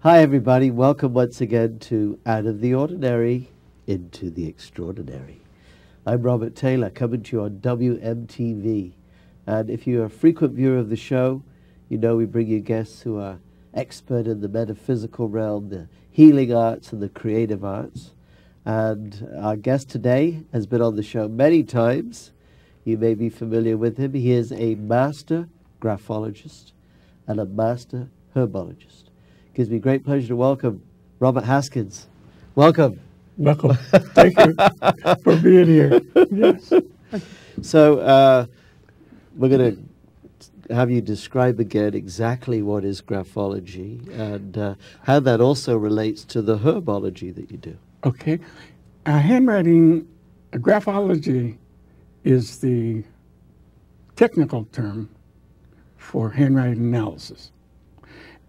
Hi, everybody. Welcome once again to Out of the Ordinary into the Extraordinary. I'm Robert Taylor, coming to you on WMTV. And if you're a frequent viewer of the show, you know we bring you guests who are expert in the metaphysical realm, the healing arts, and the creative arts. And our guest today has been on the show many times. You may be familiar with him. He is a master graphologist and a master herbologist. Gives me great pleasure to welcome Robert Haskins. Welcome. Welcome. Thank you for being here. Yes. So we're going to have you describe again exactly what is graphology and how that also relates to the herbology that you do. Okay. Handwriting, graphology is the technical term for handwriting analysis.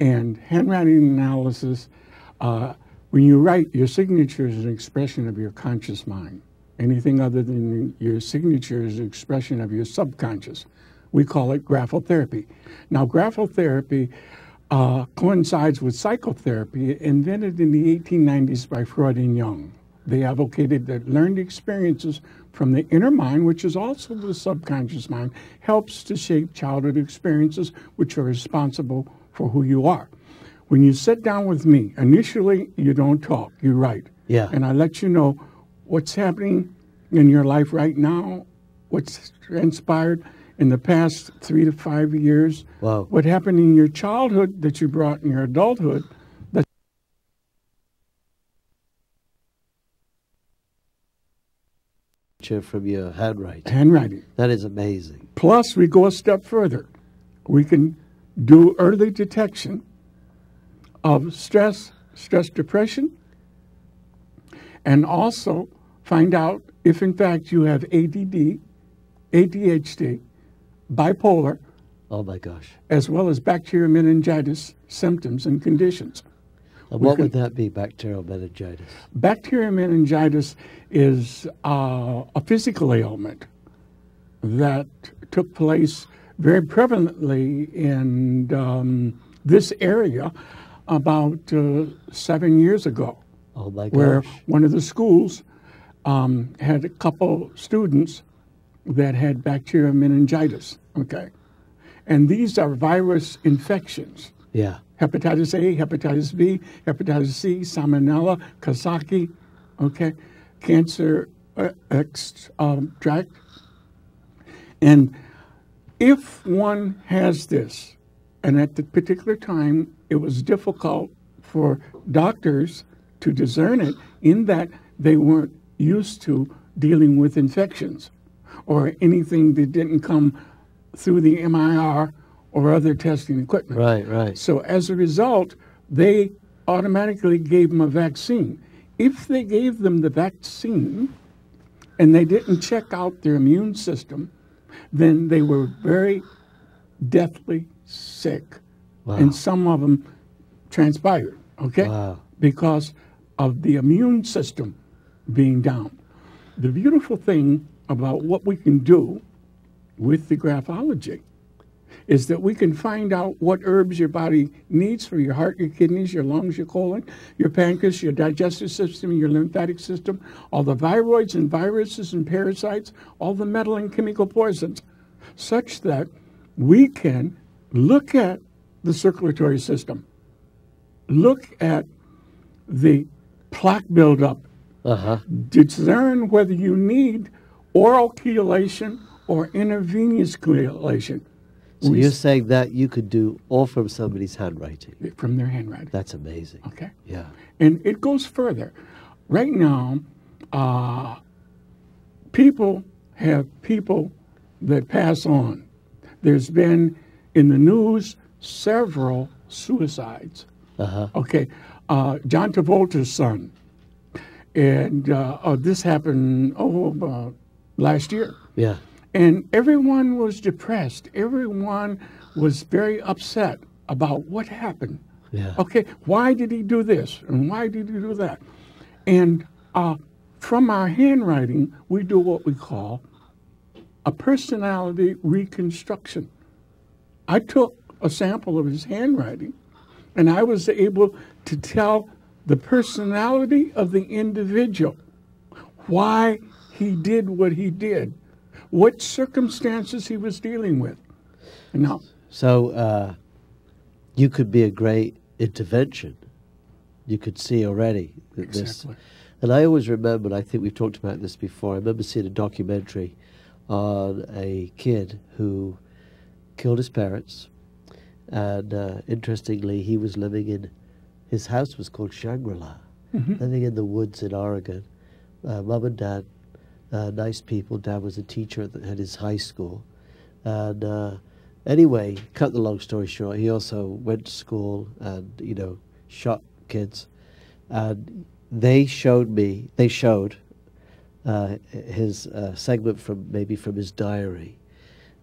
And handwriting analysis, when you write, your signature is an expression of your conscious mind. Anything other than your signature is an expression of your subconscious. We call it graphotherapy. Now, graphotherapy coincides with psychotherapy, invented in the 1890s by Freud and Jung. They advocated that learned experiences from the inner mind, which is also the subconscious mind, helps to shape childhood experiences, which are responsible for who you are. When you sit down with me, initially you don't talk, you write. Yeah. And I let you know what's happening in your life right now, what's transpired in the past 3 to 5 years, Wow. what happened in your childhood that you brought in your adulthood. From your handwriting. Handwriting. That is amazing. Plus, we go a step further. We can do early detection of stress depression, and also find out if in fact you have ADD, ADHD, bipolar, Oh my gosh. as well as bacterial meningitis symptoms and conditions. And what would that be, bacterial meningitis? Bacterial meningitis is a physical ailment that took place very prevalently in this area about 7 years ago. Oh my gosh. Where one of the schools had a couple students that had bacterial meningitis, okay? And these are virus infections. Yeah. Hepatitis A, hepatitis B, hepatitis C, salmonella, Coxsackie, okay, cancer tract. And if one has this, and at the particular time, it was difficult for doctors to discern it in that they weren't used to dealing with infections or anything that didn't come through the MIR or other testing equipment. Right, right. So as a result, they automatically gave them a vaccine. If they gave them the vaccine and they didn't check out their immune system, then they were very deathly sick. Wow. And some of them transpired, okay? Wow. Because of the immune system being down. The beautiful thing about what we can do with the graphology is that we can find out what herbs your body needs for your heart, your kidneys, your lungs, your colon, your pancreas, your digestive system, your lymphatic system, all the viroids and viruses and parasites, all the metal and chemical poisons, such that we can look at the circulatory system, look at the plaque buildup, discern whether you need oral chelation or intravenous chelation. So you're saying that you could do all from somebody's handwriting? From their handwriting. That's amazing. Okay. Yeah. And it goes further. Right now, people have people that pass on. There's been in the news several suicides. Okay. John Travolta's son. And this happened last year. Yeah. And everyone was depressed. Everyone was very upset about what happened. Yeah. Okay, why did he do this? And why did he do that? And from our handwriting, we do what we call a personality reconstruction. I took a sample of his handwriting And I was able to tell the personality of the individual, why he did what he did, what circumstances he was dealing with. And now, So you could be a great intervention. You could see already that exactly. this. And I always remember, and I think we've talked about this before, I remember seeing a documentary on a kid who killed his parents. And interestingly, he was living in, his house was called Shangri-La, living in the woods in Oregon. Mom and dad, nice people. Dad was a teacher at his high school. And anyway, cut the long story short, he also went to school and, you know, shot kids. And they showed his segment from his diary.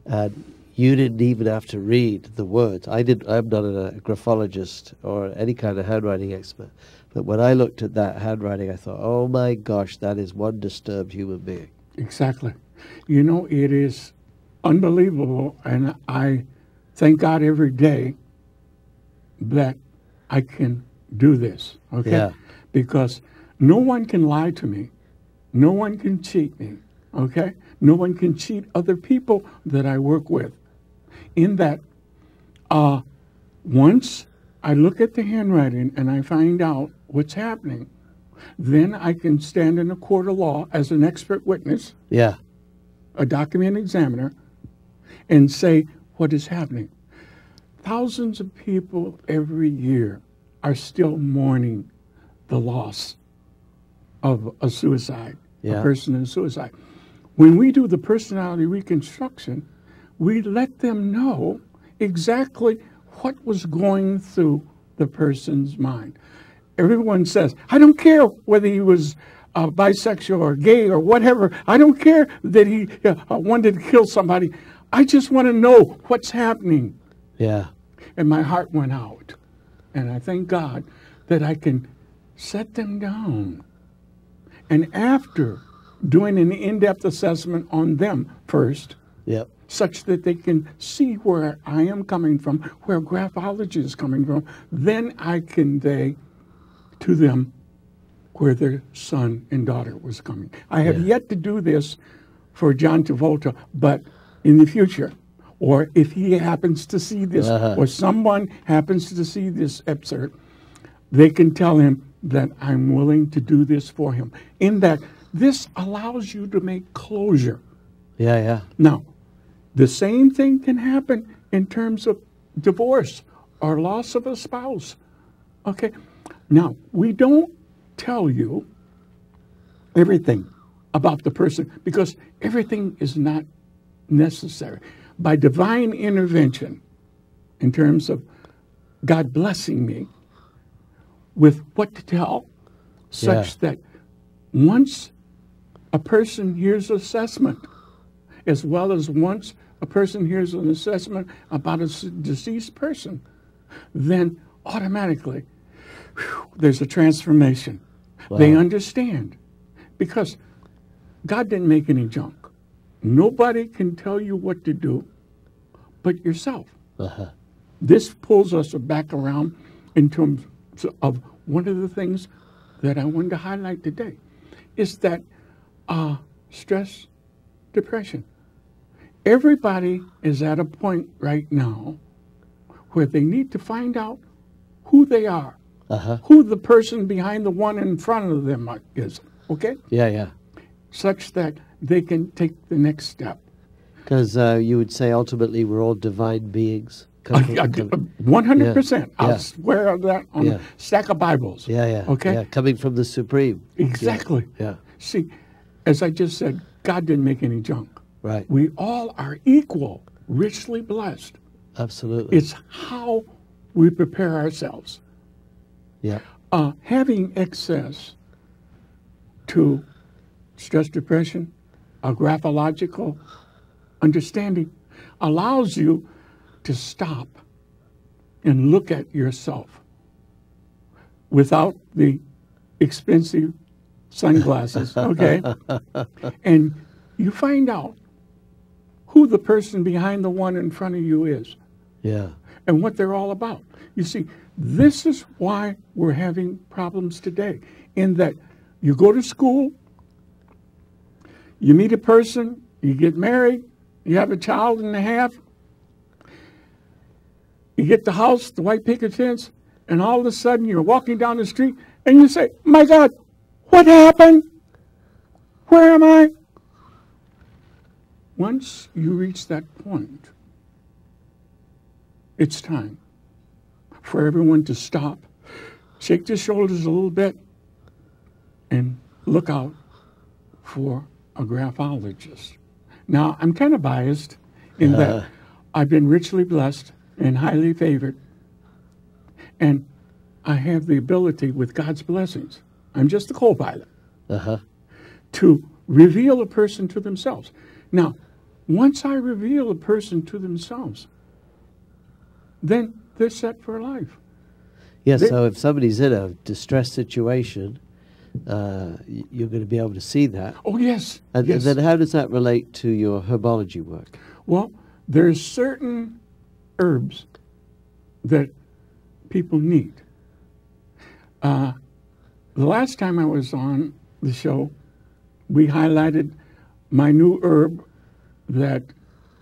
And you didn't even have to read the words. I'm not a graphologist or any kind of handwriting expert. But when I looked at that handwriting, I thought, oh my gosh, that is one disturbed human being. Exactly. You know, it is unbelievable, and I thank God every day that I can do this, okay? Yeah. Because no one can lie to me. No one can cheat me, okay? No one can cheat other people that I work with. In that, once I look at the handwriting and I find out what's happening, then I can stand in a court of law as an expert witness, Yeah. a document examiner, and say what is happening. Thousands of people every year are still mourning the loss of a suicide, Yeah. a person in suicide. When we do the personality reconstruction, we let them know exactly what was going through the person's mind. Everyone says, I don't care whether he was bisexual or gay or whatever. I don't care that he wanted to kill somebody. I just want to know what's happening. Yeah. And my heart went out. And I thank God that I can set them down. And after doing an in-depth assessment on them first, Yep. such that they can see where I am coming from, where graphology is coming from, then I convey to them where their son and daughter was coming. I have yet to do this for John Travolta, but in the future, or if he happens to see this, or someone happens to see this excerpt, they can tell him that I'm willing to do this for him. In that, this allows you to make closure. Yeah, yeah. Now, the same thing can happen in terms of divorce or loss of a spouse. Okay? Now, we don't tell you everything about the person because everything is not necessary. By divine intervention, in terms of God blessing me with what to tell, such that once a person hears assessment, as well as once a person hears an assessment about a deceased person, then automatically there's a transformation. Wow. They understand because God didn't make any junk. Nobody can tell you what to do but yourself. This pulls us back around in terms of one of the things that I wanted to highlight today is that stress, depression. Everybody is at a point right now where they need to find out who they are, who the person behind the one in front of them is, okay? Yeah, yeah. Such that they can take the next step. Because you would say ultimately we're all divine beings. 100%. I'll swear on that on a stack of Bibles. Yeah, yeah. Okay? Yeah, coming from the Supreme. Exactly. Yeah. See, as I just said, God didn't make any junk. Right. We all are equal, richly blessed. Absolutely. It's how we prepare ourselves. Yeah. Having access to stress, depression, a graphological understanding allows you to stop and look at yourself without the expensive sunglasses, okay? And you find out who the person behind the one in front of you is. Yeah. and what they're all about. You see, this is why we're having problems today, in that you go to school, you meet a person, you get married, you have a child and a half, you get the house, the white picket fence, and all of a sudden you're walking down the street and you say, my God, what happened? Where am I? Once you reach that point, it's time for everyone to stop, shake their shoulders a little bit, and look out for a graphologist. Now, I'm kind of biased in that I've been richly blessed and highly favored, and I have the ability, with God's blessings, I'm just a co-pilot, to reveal a person to themselves. Now, once I reveal a person to themselves, then they're set for life. Yeah, so if somebody's in a distress situation, you're going to be able to see that. Oh, yes. And, yes. and then how does that relate to your herbology work? Well, there's certain herbs that people need. The last time I was on the show, we highlighted my new herb that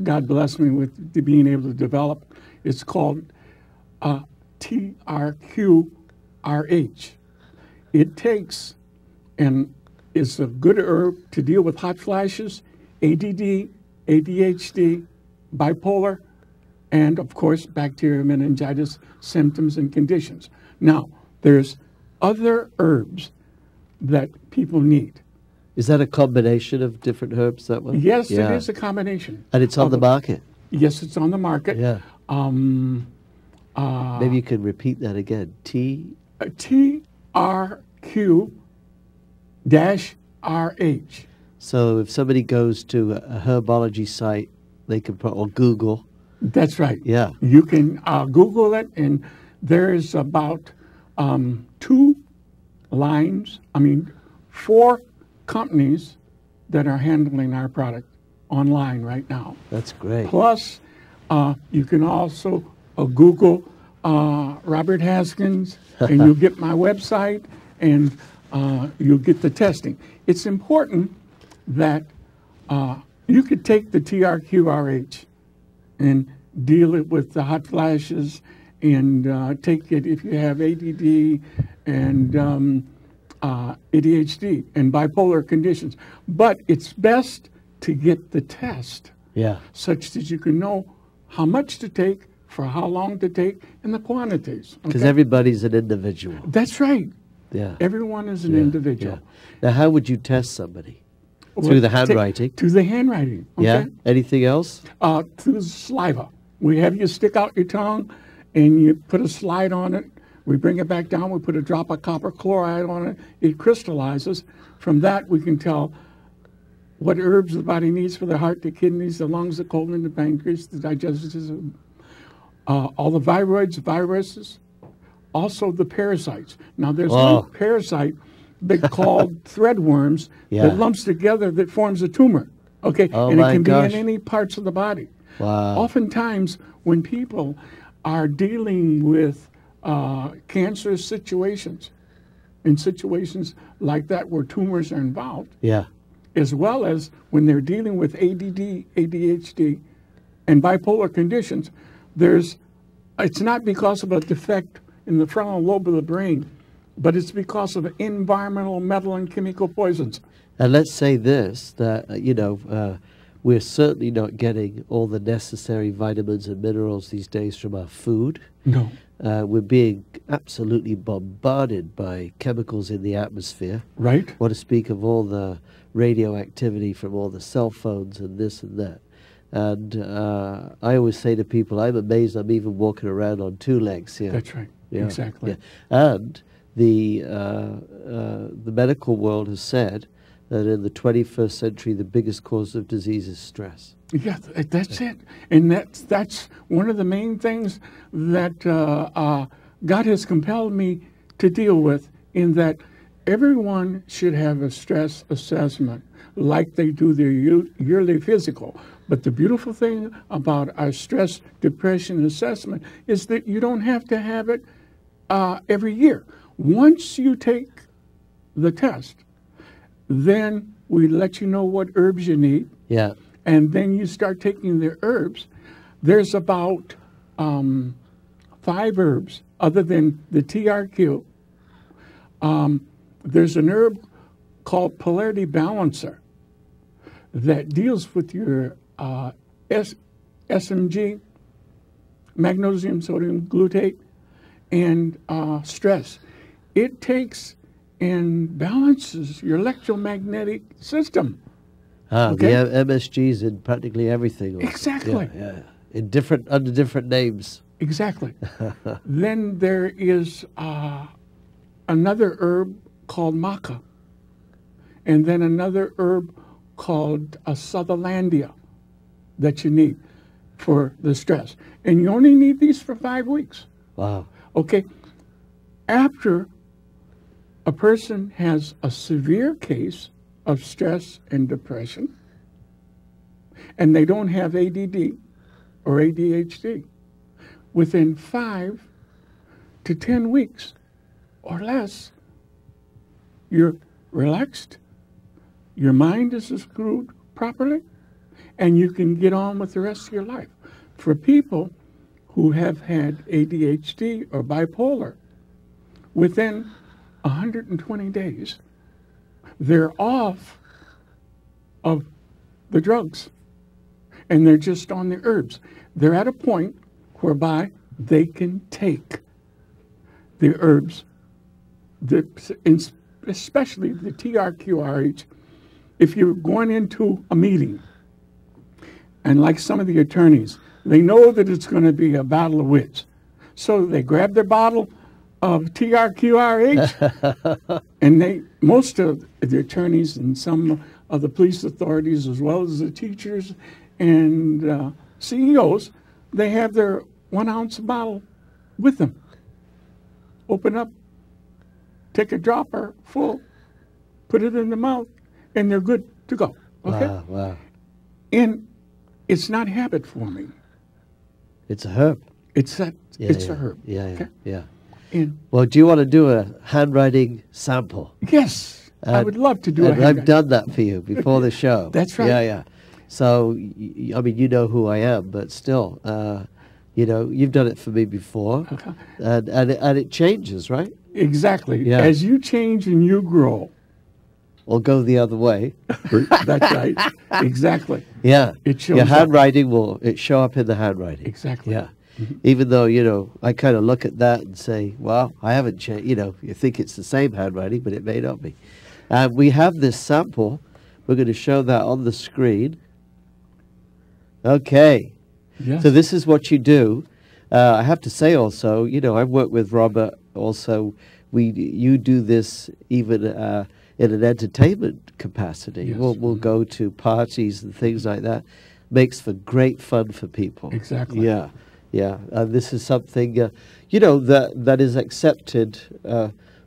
God blessed me with being able to develop. It's called TRQRH. It takes and is a good herb to deal with hot flashes, ADD, ADHD, bipolar, and of course bacterial meningitis symptoms and conditions. Now, there's other herbs that people need. Is that a combination of different herbs, that one? Yes, it is a combination. And it's on the market? Yes, it's on the market. Yeah. Maybe you can repeat that again. TRQ-RH. So if somebody goes to a herbology site, they can put, or Google. That's right. Yeah. You can Google it, and there's about 4 companies that are handling our product online right now. That's great. Plus, you can also Google Robert Haskins, and you'll get my website, and you'll get the testing. It's important that you could take the TRQRH and deal it with the hot flashes, and take it if you have ADD and ADHD and bipolar conditions. But it's best to get the test, such that you can know how much to take, for how long to take, and the quantities. Because everybody's an individual. That's right. Yeah. Everyone is an individual. Now, how would you test somebody? Through the handwriting? Through the handwriting. Okay? Yeah. Anything else? Through the saliva. We have you stick out your tongue, and you put a slide on it. We bring it back down. We put a drop of copper chloride on it. It crystallizes. From that, we can tell what herbs the body needs for the heart, the kidneys, the lungs, the colon, the pancreas, the digestive system, all the viroids, viruses, also the parasites. Now, there's one parasite that's called threadworms that lumps together that forms a tumor. Okay, and it can be in any parts of the body. Wow. Oftentimes, when people are dealing with cancerous situations, in situations like that where tumors are involved, as well as when they're dealing with ADD, ADHD, and bipolar conditions, it's not because of a defect in the frontal lobe of the brain, but it's because of environmental metal and chemical poisons. And let's say this, that, we're certainly not getting all the necessary vitamins and minerals these days from our food. No. We're being absolutely bombarded by chemicals in the atmosphere. Right. What to speak of all the radioactivity from all the cell phones and this and that. And I always say to people, I'm amazed I'm even walking around on 2 legs here. That's right. Exactly. And the medical world has said that in the 21st century, the biggest cause of disease is stress. Yeah, that's it. And that's one of the main things that God has compelled me to deal with, in that everyone should have a stress assessment like they do their yearly physical. But the beautiful thing about our stress depression assessment is that you don't have to have it every year. Once you take the test, then we let you know what herbs you need. Yeah. And then you start taking the herbs. There's about 5 herbs other than the TRQ. There's an herb called Polarity Balancer that deals with your SMG, magnesium sodium glutate, and stress. It takes and balances your electromagnetic system. Okay? The MSG's in practically everything. Also. Exactly. Yeah. In under different names. Exactly. Then there is another herb called maca, and then another herb called Sutherlandia that you need for the stress. And you only need these for 5 weeks. Wow. Okay. After a person has a severe case of stress and depression, and they don't have ADD or ADHD, within 5 to 10 weeks or less, you're relaxed, your mind is screwed properly, and you can get on with the rest of your life. For people who have had ADHD or bipolar, within 120 days, they're off of the drugs, and they're just on the herbs. They're at a point whereby they can take the herbs, especially the TRQRH. If you're going into a meeting, and like some of the attorneys, they know that it's going to be a battle of wits. So they grab their bottle of TRQRH, and most of the attorneys and some of the police authorities, as well as the teachers and CEOs, they have their 1 ounce bottle with them. Open up, take a dropper full, put it in the mouth, and they're good to go. Okay? Wow. And it's not habit forming. It's a herb. It's a herb. Yeah. Okay? Yeah. And well, do you want to do a handwriting sample? Yes, I would love to do a handwriting. I've done that for you before the show. That's right. Yeah. So, I mean, you know who I am, but still, you know, you've done it for me before, Okay. and it changes, right? Exactly. Yeah. As you change and you grow. Or go the other way. That's right. Exactly. Yeah. It shows your handwriting will show up in the handwriting. Exactly. Yeah. Mm-hmm. Even though, you know, I kind of look at that and say, well, I haven't changed. You know, you think it's the same handwriting, but it may not be. We have this sample. We're going to show that on the screen. Okay. Yes. So this is what you do. I have to say also, you know, I've worked with Robert also. You do this even in an entertainment capacity. Yes. We'll go to parties and things like that. Makes for great fun for people. Exactly. Yeah. This is something, you know, that is accepted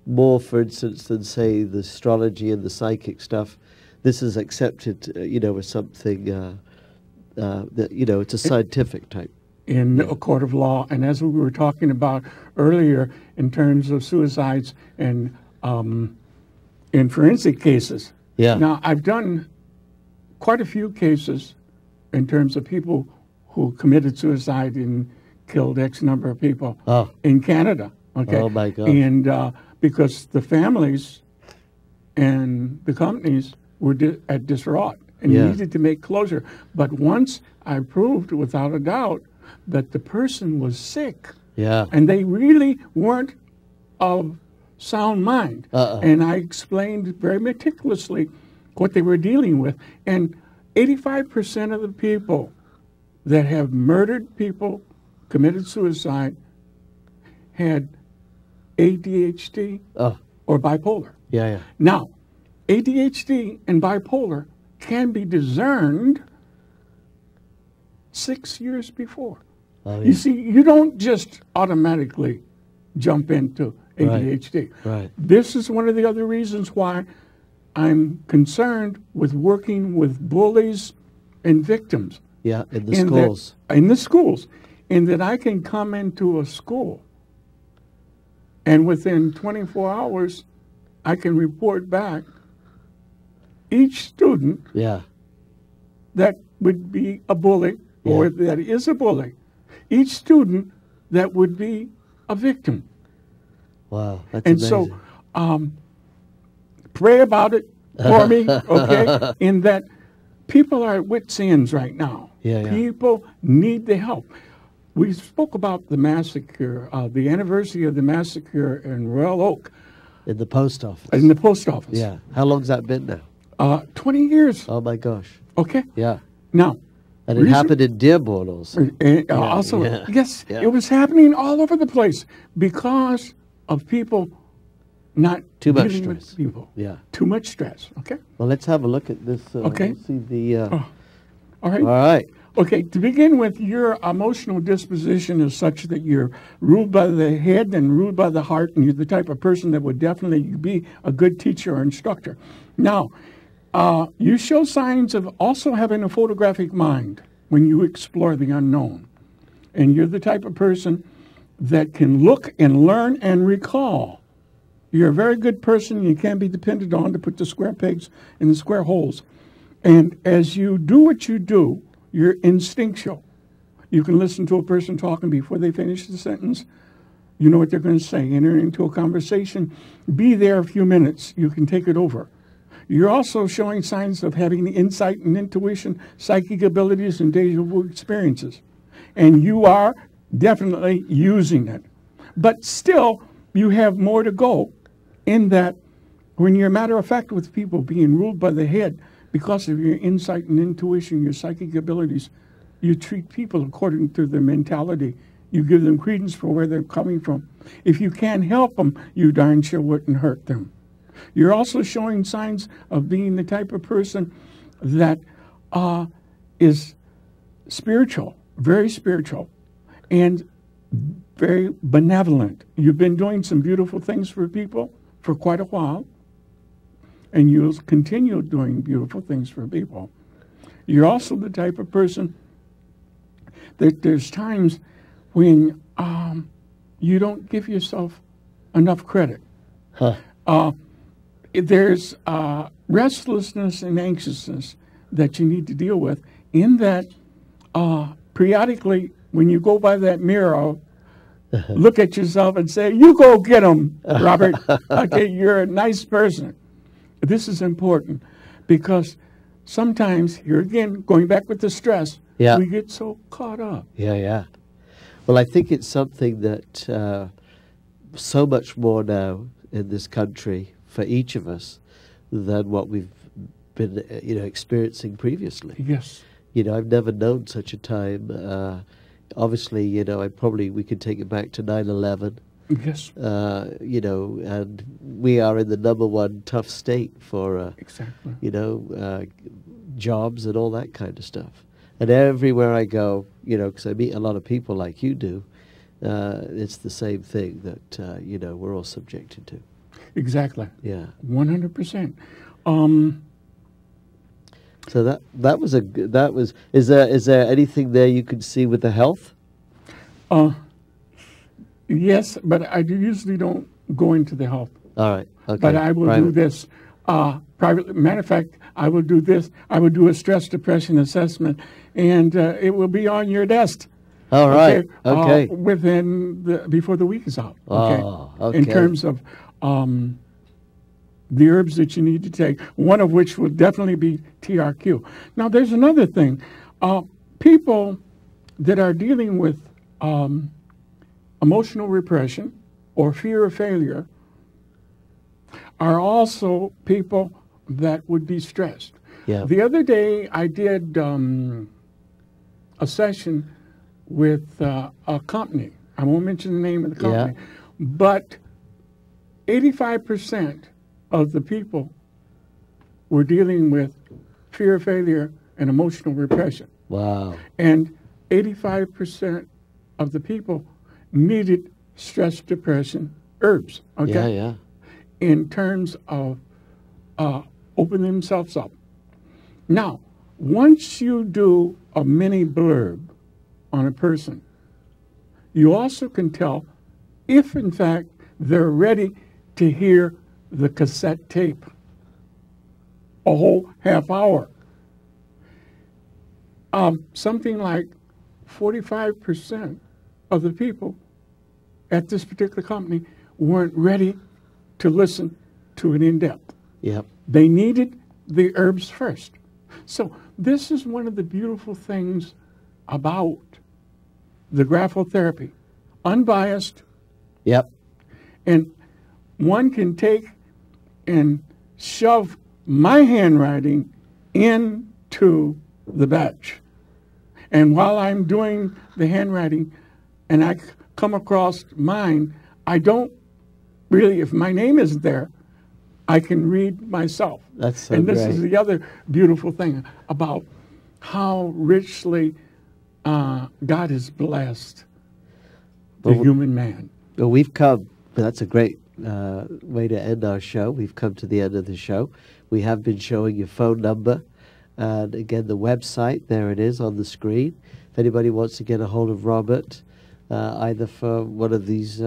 more, for instance, than, say, the astrology and the psychic stuff. This is accepted, you know, as something that, you know, it's a scientific type. In a court of law, and as we were talking about earlier in terms of suicides and in forensic cases. Yeah. Now, I've done quite a few cases in terms of people who committed suicide and killed X number of people in Canada. Okay. Oh, my God. And because the families and the companies were at distraught and needed to make closure. But once I proved without a doubt that the person was sick, and they really weren't of sound mind, and I explained very meticulously what they were dealing with, and 85% of the people that have murdered people, committed suicide, had ADHD or bipolar. Yeah. Now, ADHD and bipolar can be discerned 6 years before. Oh, yeah. You see, you don't just automatically jump into ADHD. Right. This is one of the other reasons why I'm concerned with working with bullies and victims, Yeah, in the schools. In the schools. In that I can come into a school and within 24 hours, I can report back each student that would be a bully or that is a bully. Each student that would be a victim. Wow, that's amazing. And so, pray about it for me, okay? In that people are at wit's ends right now. People need the help. We spoke about the massacre, the anniversary of the massacre in Royal Oak. In the post office. In the post office. Yeah. How long's that been now? 20 years. Oh, my gosh. Okay. Yeah. Now. And it happened in Dearborn also. Yes, it was happening all over the place because of people not too much dealing stress. With people. Yeah. Too much stress. Okay. Well, let's have a look at this. Okay. Let's see the. All right. All right. Okay. To begin with, your emotional disposition is such that you're ruled by the head and ruled by the heart, and you're the type of person that would definitely be a good teacher or instructor. Now. You show signs of also having a photographic mind when you explore the unknown. And you're the type of person that can look and learn and recall. You're a very good person. You can be depended on to put the square pegs in the square holes. And as you do what you do, you're instinctual. You can listen to a person talking before they finish the sentence. You know what they're going to say. Enter into a conversation. Be there a few minutes. You can take it over. You're also showing signs of having insight and intuition, psychic abilities, and deja vu experiences. And you are definitely using it. But still, you have more to go in that when you're matter of fact with people being ruled by the head because of your insight and intuition, your psychic abilities, you treat people according to their mentality. You give them credence for where they're coming from. If you can't help them, you darn sure wouldn't hurt them. You're also showing signs of being the type of person that is spiritual, very spiritual, and very benevolent. You've been doing some beautiful things for people for quite a while, and you'll continue doing beautiful things for people. You're also the type of person that there's times when you don't give yourself enough credit. There's restlessness and anxiousness that you need to deal with in that periodically when you go by that mirror, look at yourself and say, you go get them, Robert. Okay, you're a nice person. This is important because sometimes, here again, going back with the stress, we get so caught up. Well, I think it's something that so much more now in this country for each of us than what we've been, experiencing previously. Yes. I've never known such a time. Obviously, we could take it back to 9/11. Yes. And we are in the #1 tough state for, jobs and all that kind of stuff. And everywhere I go, because I meet a lot of people like you do, it's the same thing that, we're all subjected to. Exactly. Yeah. 100%. So is there anything there you could see with the health? Yes, but I usually don't go into the health. All right. Okay. But I will do this privately. Matter of fact, I will do this. I will do a stress depression assessment, and it will be on your desk. All right. Okay. Before the week is out. Okay. Oh, okay. In terms of the herbs that you need to take, one of which will definitely be TRQ. Now, there's another thing. People that are dealing with emotional repression or fear of failure are also people that would be stressed. Yeah. The other day, I did a session with a company. I won't mention the name of the company, but 85% of the people were dealing with fear of failure and emotional repression. Wow. And 85% of the people needed stress depression herbs, okay? Yeah. In terms of opening themselves up. Now, once you do a mini blurb on a person, you also can tell if, in fact, they're ready to hear the cassette tape, a whole half hour. Something like 45% of the people at this particular company weren't ready to listen to it in depth. Yep. They needed the herbs first. So this is one of the beautiful things about the graphotherapy. Unbiased. Yep. And one can take and shove my handwriting into the batch. And while I'm doing the handwriting and I come across mine, I don't really, if my name isn't there, I can read myself. That's so And this great. is the other beautiful thing about how richly God has blessed the human man. Well, we've come, that's a great way to end our show. We've come to the end of the show. We have been showing your phone number. And again, the website, there it is on the screen. If anybody wants to get a hold of Robert, either for one of these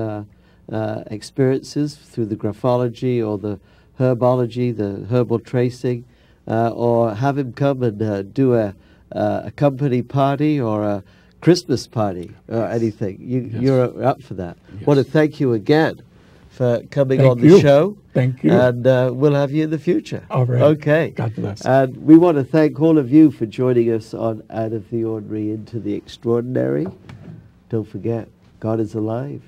experiences through the graphology or the herbology, the herbal tracing, or have him come and do a company party or a Christmas party or anything, you're up for that. Yes. I want to thank you again for coming Thank on you. the show. Thank you. And we'll have you in the future. All right. Okay. God bless. And we want to thank all of you for joining us on Out of the Ordinary into the Extraordinary. Don't forget, God is alive.